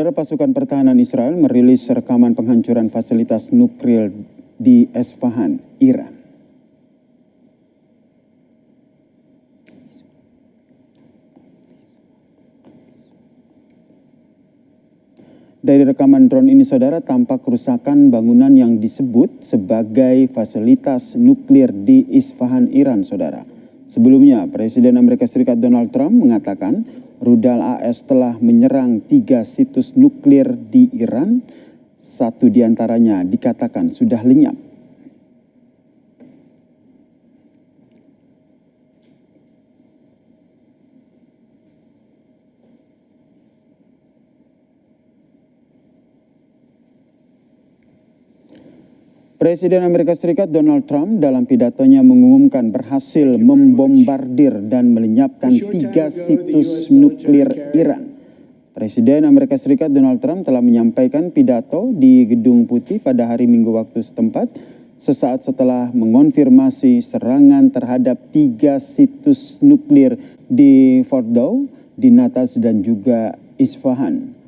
Saudara, pasukan pertahanan Israel merilis rekaman penghancuran fasilitas nuklir di Isfahan, Iran. Dari rekaman drone ini, saudara, tampak kerusakan bangunan yang disebut sebagai fasilitas nuklir di Isfahan, Iran, saudara. Sebelumnya, Presiden Amerika Serikat Donald Trump mengatakan rudal AS telah menyerang 3 situs nuklir di Iran. Satu diantaranya dikatakan sudah lenyap. Presiden Amerika Serikat Donald Trump dalam pidatonya mengumumkan berhasil membombardir dan melenyapkan 3 situs nuklir Iran. Presiden Amerika Serikat Donald Trump telah menyampaikan pidato di Gedung Putih pada hari Minggu waktu setempat, sesaat setelah mengonfirmasi serangan terhadap 3 situs nuklir di Fordow, di Natanz dan juga Isfahan.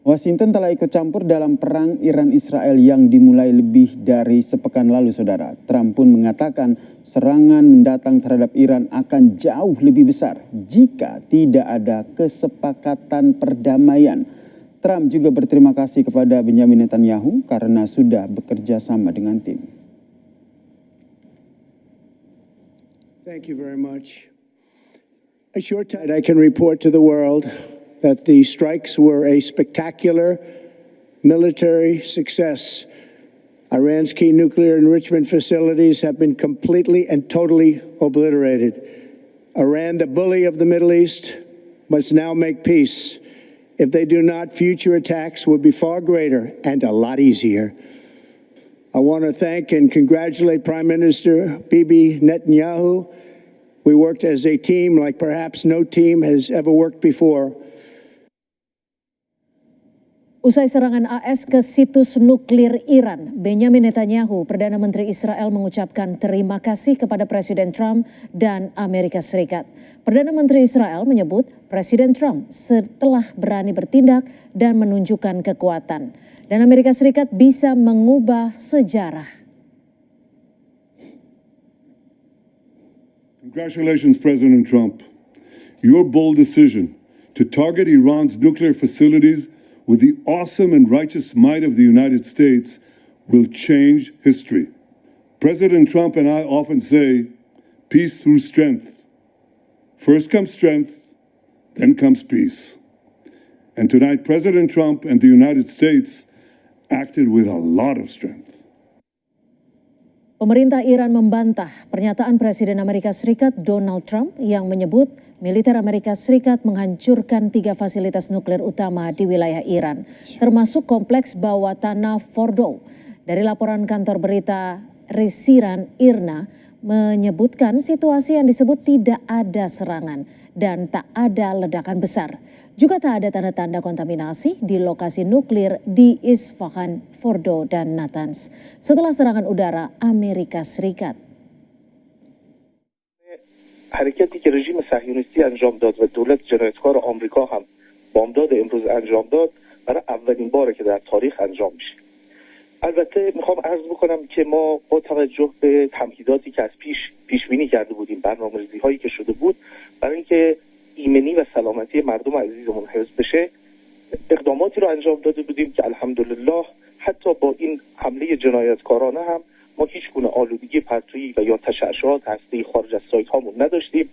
Washington telah ikut campur dalam perang Iran-Israel yang dimulai lebih dari sepekan lalu, saudara. Trump pun mengatakan serangan mendatang terhadap Iran akan jauh lebih besar jika tidak ada kesepakatan perdamaian. Trump juga berterima kasih kepada Benjamin Netanyahu karena sudah bekerja sama dengan tim. Thank you very much. A short time I can report to the world that the strikes were a spectacular military success. Iran's key nuclear enrichment facilities have been completely and totally obliterated. Iran, the bully of the Middle East, must now make peace. If they do not, future attacks will be far greater and a lot easier. I want to thank and congratulate Prime Minister Bibi Netanyahu. We worked as a team like perhaps no team has ever worked before. Usai serangan AS ke situs nuklir Iran, Benjamin Netanyahu, Perdana Menteri Israel, mengucapkan terima kasih kepada Presiden Trump dan Amerika Serikat. Perdana Menteri Israel menyebut Presiden Trump setelah berani bertindak dan menunjukkan kekuatan, dan Amerika Serikat bisa mengubah sejarah. Congratulations, President Trump. Your bold decision to target Iran's nuclear facilities with the awesome and righteous might of the United States will change history. President Trump and I often say, peace through strength. First comes strength, then comes peace. And tonight, President Trump and the United States acted with a lot of strength. Pemerintah Iran membantah pernyataan Presiden Amerika Serikat Donald Trump yang menyebut militer Amerika Serikat menghancurkan 3 fasilitas nuklir utama di wilayah Iran, termasuk kompleks bawah tanah Fordow. Dari laporan kantor berita Resiran IRNA menyebutkan situasi yang disebut tidak ada serangan dan tak ada ledakan besar. Juga tak ada tanda-tanda kontaminasi di lokasi nuklir di Isfahan, Fordow, dan Natanz setelah serangan udara Amerika Serikat. حرکتی که رژیم صهیونیستی انجام داد و دولت جنایتکار آمریکا هم بامداد امروز انجام داد برای اولین باره که در تاریخ انجام میشه. البته میخوام عرض بکنم که ما با توجه به تمهیداتی که از پیش بینی کرده بودیم، برنامه‌ریزی هایی که شده بود برای اینکه ایمنی و سلامتی مردم عزیزمون حفظ بشه، اقداماتی رو انجام داده بودیم که الحمدلله حتی با این حمله جنایتکارانه هم ما هیچ گونه آلودگی پرتویی و یا تشعشعات هسته‌ای خارج از سایت هامون نداشتیم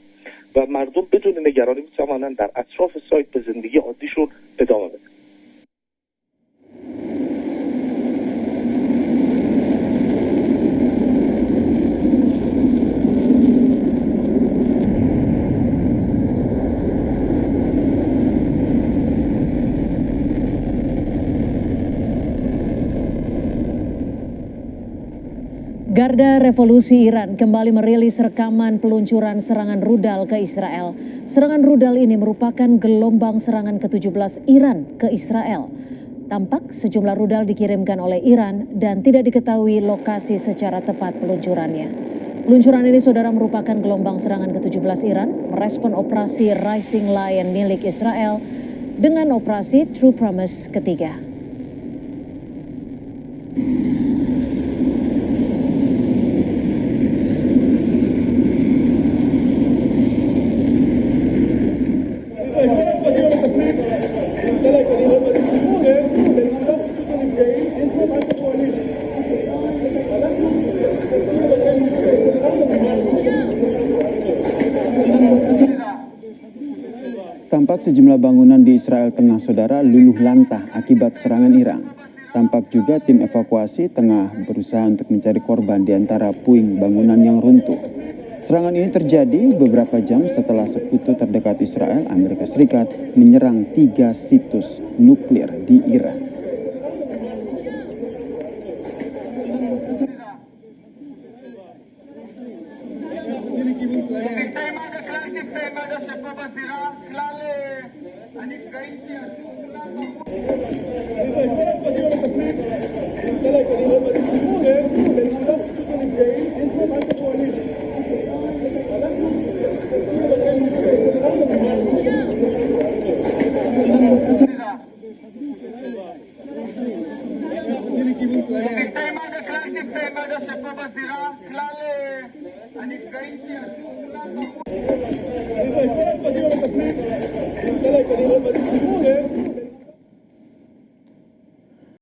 و مردم بدون نگرانی میتونن در اطراف سایت به زندگی عادیشون ادامه بدن. Garda Revolusi Iran kembali merilis rekaman peluncuran serangan rudal ke Israel. Serangan rudal ini merupakan gelombang serangan ke-17 Iran ke Israel. Tampak sejumlah rudal dikirimkan oleh Iran dan tidak diketahui lokasi secara tepat peluncurannya. Peluncuran ini, saudara, merupakan gelombang serangan ke-17 Iran merespon operasi Rising Lion milik Israel dengan operasi True Promise ketiga. Tampak sejumlah bangunan di Israel Tengah Saudara luluh lantah akibat serangan Iran. Tampak juga tim evakuasi tengah berusaha untuk mencari korban di antara puing bangunan yang runtuh. Serangan ini terjadi beberapa jam setelah sekutu terdekat Israel, Amerika Serikat, menyerang 3 situs nuklir di Iran. Gracias.